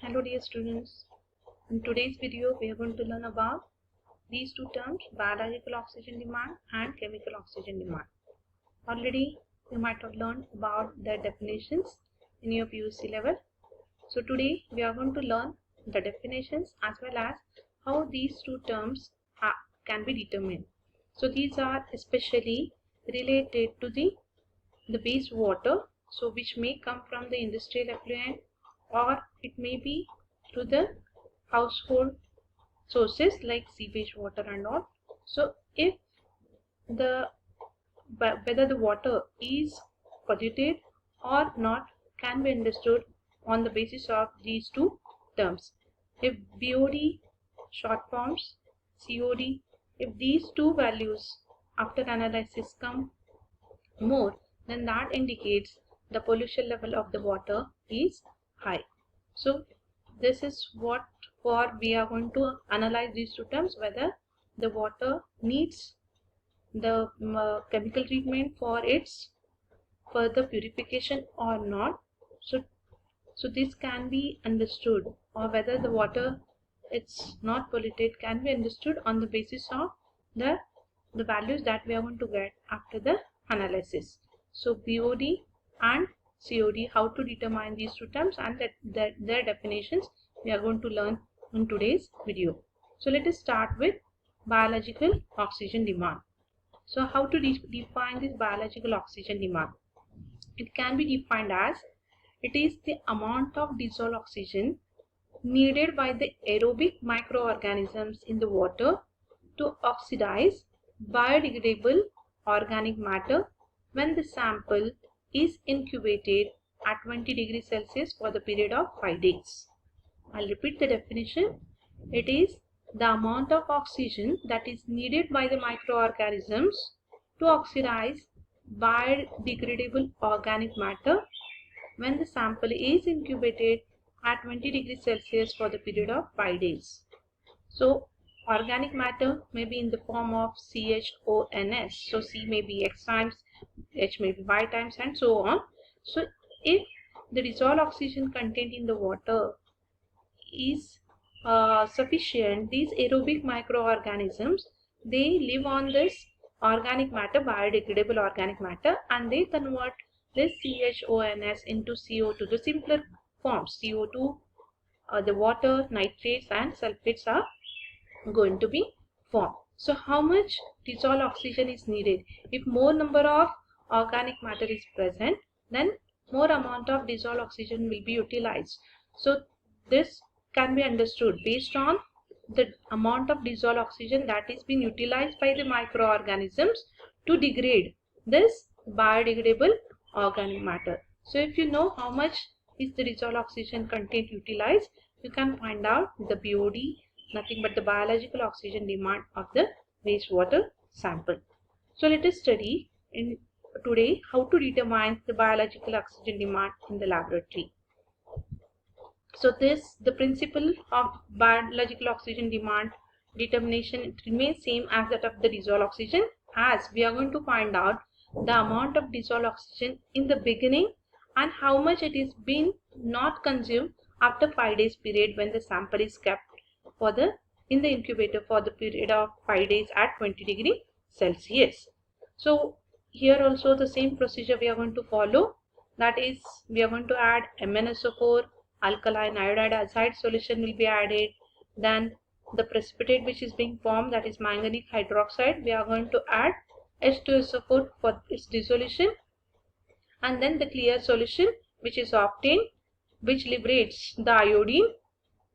Hello dear students, in today's video we are going to learn about these two terms, biological oxygen demand and chemical oxygen demand. Already you might have learned about their definitions in your PUC level. So today we are going to learn the definitions as well as how these two terms can be determined. So these are especially related to the wastewater, so which may come from the industrial effluent or it may be to the household sources like sewage water and all. So if whether the water is polluted or not can be understood on the basis of these two terms. If BOD short forms, COD, if these two values after analysis come more, then that indicates the pollution level of the water is high. So this is what we are going to analyze these two terms, whether the water needs the chemical treatment for its further purification or not. So this can be understood, or whether the water it's not polluted can be understood on the basis of the values that we are going to get after the analysis. So BOD and COD, how to determine these two terms and their definitions we are going to learn in today's video. So let us start with biological oxygen demand. So how to define this biological oxygen demand? It can be defined as it is the amount of dissolved oxygen needed by the aerobic microorganisms in the water to oxidize biodegradable organic matter when the sample is incubated at 20 degrees Celsius for the period of 5 days. I'll repeat the definition. It is the amount of oxygen that is needed by the microorganisms to oxidize biodegradable organic matter when the sample is incubated at 20 degrees Celsius for the period of 5 days. So organic matter may be in the form of CHONS. So C may be X times, H may be Y times, and so on. So if the dissolved oxygen content in the water is sufficient, these aerobic microorganisms, they live on this organic matter, biodegradable organic matter, and they convert this CHONS into CO to the simpler forms. CO2, the water, nitrates and sulfates are going to be formed. So how much dissolved oxygen is needed? If more number of organic matter is present, then more amount of dissolved oxygen will be utilized. So this can be understood based on the amount of dissolved oxygen that is being utilized by the microorganisms to degrade this biodegradable organic matter. So if you know how much is the dissolved oxygen content utilized, you can find out the BOD, nothing but the biological oxygen demand of the wastewater sample. So let us study today how to determine the biological oxygen demand in the laboratory. So the principle of biological oxygen demand determination remains same as that of the dissolved oxygen, as we are going to find out the amount of dissolved oxygen in the beginning and how much it is been not consumed after 5 days period when the sample is kept in the incubator for the period of 5 days at 20 degrees Celsius. So here also the same procedure we are going to follow. That is, we are going to add MnSO4, alkaline iodide azide solution will be added. Then the precipitate which is being formed, that is manganic hydroxide, we are going to add H2SO4 for its dissolution, and then the clear solution which is obtained, which liberates the iodine.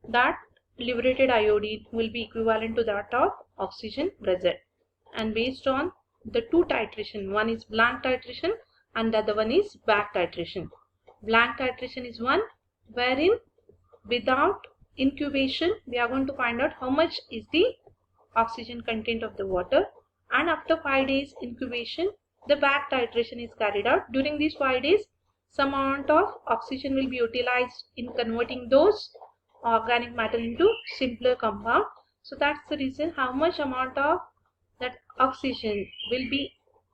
That liberated iodine will be equivalent to that of oxygen present, and based on the two titration, one is blank titration and the other one is back titration. Blank titration is one wherein without incubation we are going to find out how much is the oxygen content of the water, and after 5 days incubation the back titration is carried out. During these 5 days some amount of oxygen will be utilized in converting those organic matter into simpler compound. So that's the reason how much amount of that oxygen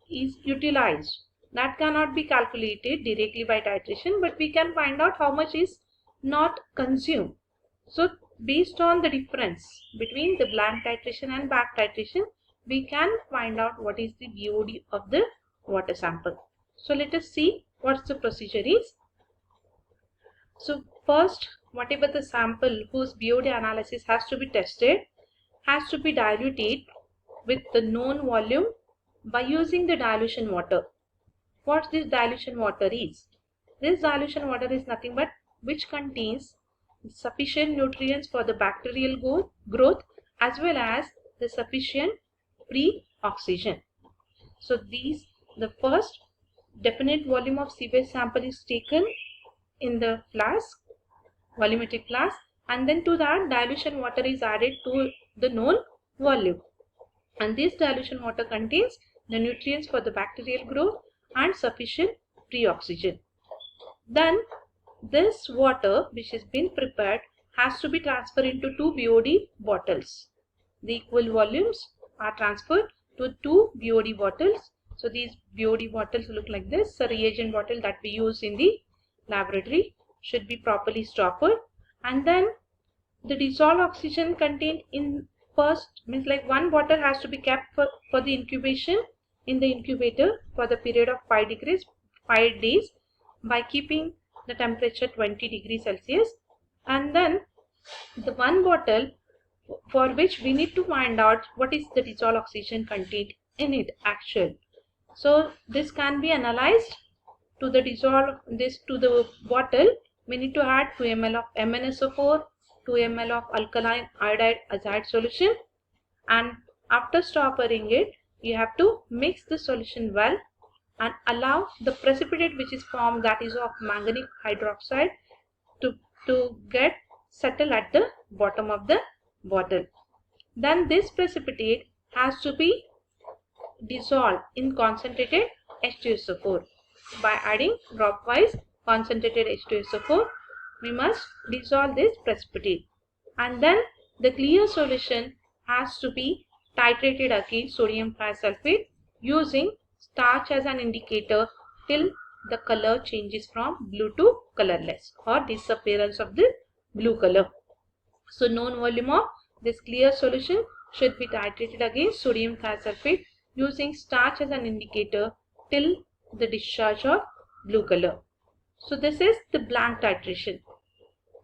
is utilized. That cannot be calculated directly by titration, but we can find out how much is not consumed. So based on the difference between the blank titration and back titration, we can find out what is the BOD of the water sample. So let us see what the procedure is. So first, whatever the sample whose BOD analysis has to be tested has to be diluted with the known volume by using the dilution water. What this dilution water is? This dilution water is nothing but which contains sufficient nutrients for the bacterial growth as well as the sufficient free oxygen. So the first definite volume of sewage sample is taken in the flask, volumetric flask, and then to that dilution water is added to the known volume, and this dilution water contains the nutrients for the bacterial growth and sufficient free oxygen. Then this water which has been prepared has to be transferred into two BOD bottles. The equal volumes are transferred to two BOD bottles. So these BOD bottles look like this. A reagent bottle that we use in the laboratory should be properly stoppered, and then the dissolved oxygen contained in first means like one bottle has to be kept for the incubation in the incubator for the period of 5 days by keeping the temperature 20 degrees Celsius, and then the one bottle for which we need to find out what is the dissolved oxygen contained in it actual. So this can be analyzed to the bottle. We need to add 2 ml of MnSO4, 2 ml of alkaline iodide azide solution, and after stoppering it you have to mix the solution well and allow the precipitate which is formed, that is of manganic hydroxide, to get settle at the bottom of the bottle. Then this precipitate has to be dissolved in concentrated H2SO4. By adding dropwise concentrated H2SO4, we must dissolve this precipitate, and then the clear solution has to be titrated against sodium trisulfate using starch as an indicator till the color changes from blue to colorless or disappearance of the blue color. So known volume of this clear solution should be titrated against sodium trisulfate using starch as an indicator till the discharge of blue color. So this is the blank titration.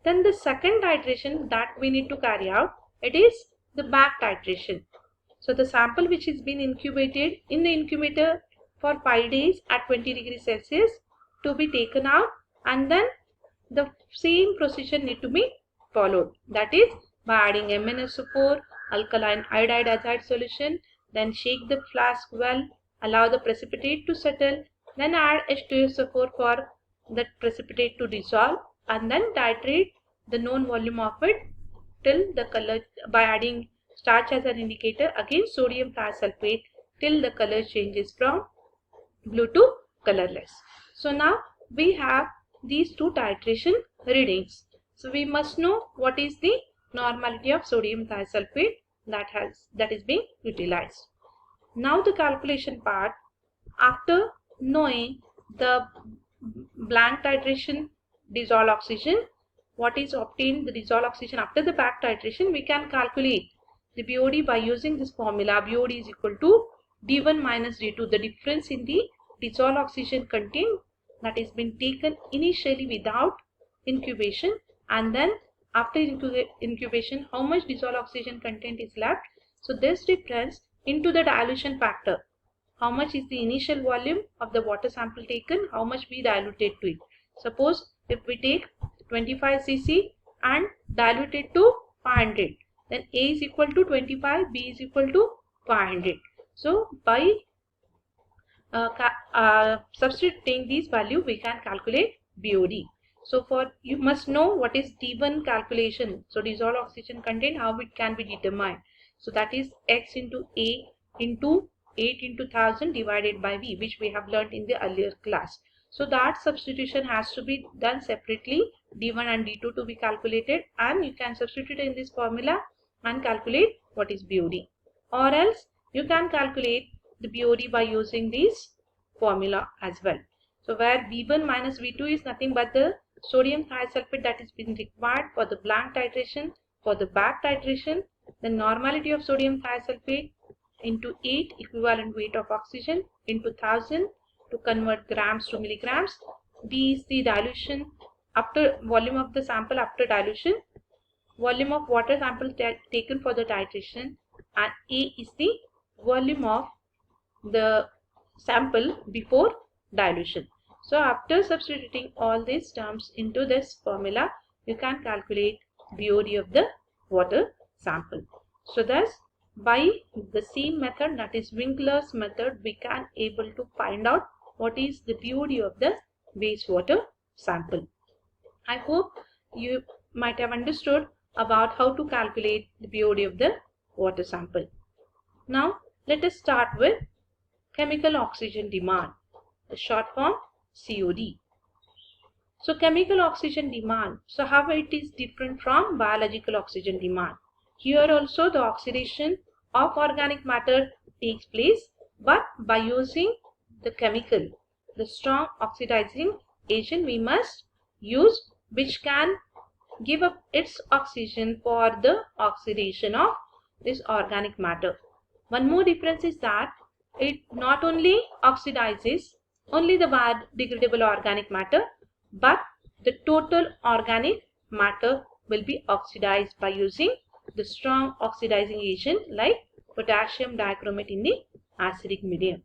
Then the second titration that we need to carry out, it is the back titration. So the sample which has been incubated in the incubator for 5 days at 20 degrees Celsius to be taken out, and then the same procedure need to be followed. That is by adding MnSO4, alkaline iodide azide solution, then shake the flask well, allow the precipitate to settle, then add H2SO4 for that precipitate to dissolve, and then titrate the known volume of it till the color by adding starch as an indicator against sodium trisulfate till the color changes from blue to colorless. So now we have these two titration readings. So we must know what is the normality of sodium trisulfate that is being utilized. Now the calculation part. After knowing the blank titration dissolved oxygen, what is obtained the dissolved oxygen after the back titration, we can calculate the BOD by using this formula. BOD is equal to D1 minus D2, the difference in the dissolved oxygen content that has been taken initially without incubation, and then after incubation how much dissolved oxygen content is left. So this difference into the dilution factor, how much is the initial volume of the water sample taken, how much we diluted to it. Suppose if we take 25 cc and dilute it to 500, then A is equal to 25, B is equal to 500. So by substituting these value we can calculate BOD. So for you must know what is D1 calculation. So dissolved oxygen content, how it can be determined. So that is X into A into 8 into 1000 divided by V, which we have learned in the earlier class. So that substitution has to be done separately, D1 and D2 to be calculated, and you can substitute in this formula and calculate what is BOD. Or else you can calculate the BOD by using this formula as well. So where V1 minus V2 is nothing but the sodium thiosulfate that is been required for the blank titration, for the back titration, the normality of sodium thiosulfate into 8 equivalent weight of oxygen into 1000 to convert grams to milligrams. D is the dilution after volume of the sample after dilution, volume of water sample taken for the titration, and A is the volume of the sample before dilution. So after substituting all these terms into this formula, you can calculate BOD of the water sample. So thus by the same method, that is Winkler's method, we can able to find out what is the BOD of the wastewater sample. I hope you might have understood about how to calculate the BOD of the water sample. Now let us start with chemical oxygen demand, the short form COD. So chemical oxygen demand, so how it is different from biological oxygen demand. Here also the oxidation of organic matter takes place, but by using the chemical, the strong oxidizing agent we must use, which can give up its oxygen for the oxidation of this organic matter. One more difference is that it not only oxidizes only the biodegradable organic matter, but the total organic matter will be oxidized by using the strong oxidizing agent like potassium dichromate in the acidic medium.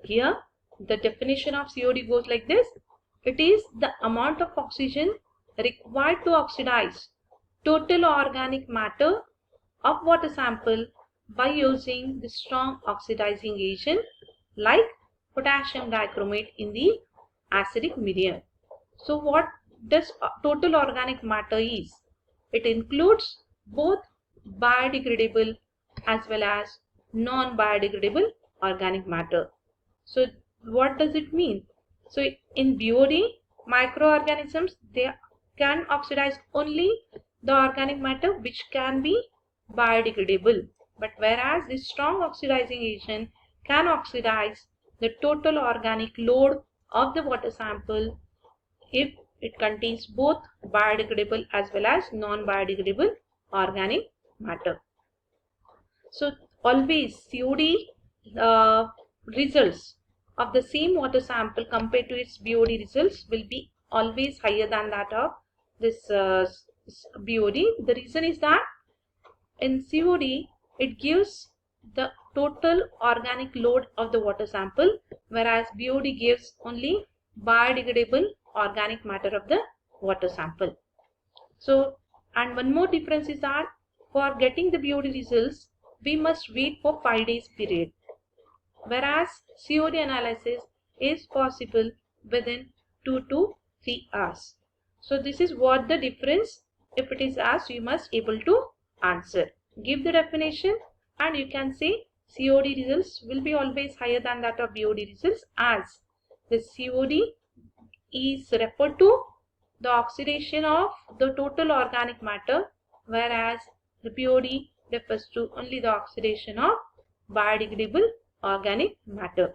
Here the definition of COD goes like this. It is the amount of oxygen required to oxidize total organic matter of water sample by using the strong oxidizing agent like potassium dichromate in the acidic medium. So what does total organic matter is? It includes both biodegradable as well as non-biodegradable organic matter. So what does it mean? So in BOD, microorganisms, they can oxidize only the organic matter which can be biodegradable, but whereas the strong oxidizing agent can oxidize the total organic load of the water sample if it contains both biodegradable as well as non-biodegradable organic matter. So always COD results of the same water sample compared to its BOD results will be always higher than that of this BOD. The reason is that in COD it gives the total organic load of the water sample, whereas BOD gives only biodegradable organic matter of the water sample. So, and one more difference is that for getting the BOD results, we must wait for 5 days period, whereas COD analysis is possible within 2 to 3 hours. So this is what the difference. If it is asked, you must able to answer. Give the definition and you can say COD results will be always higher than that of BOD results, as the COD is referred to the oxidation of the total organic matter, whereas the BOD refers to only the oxidation of biodegradable organic matter.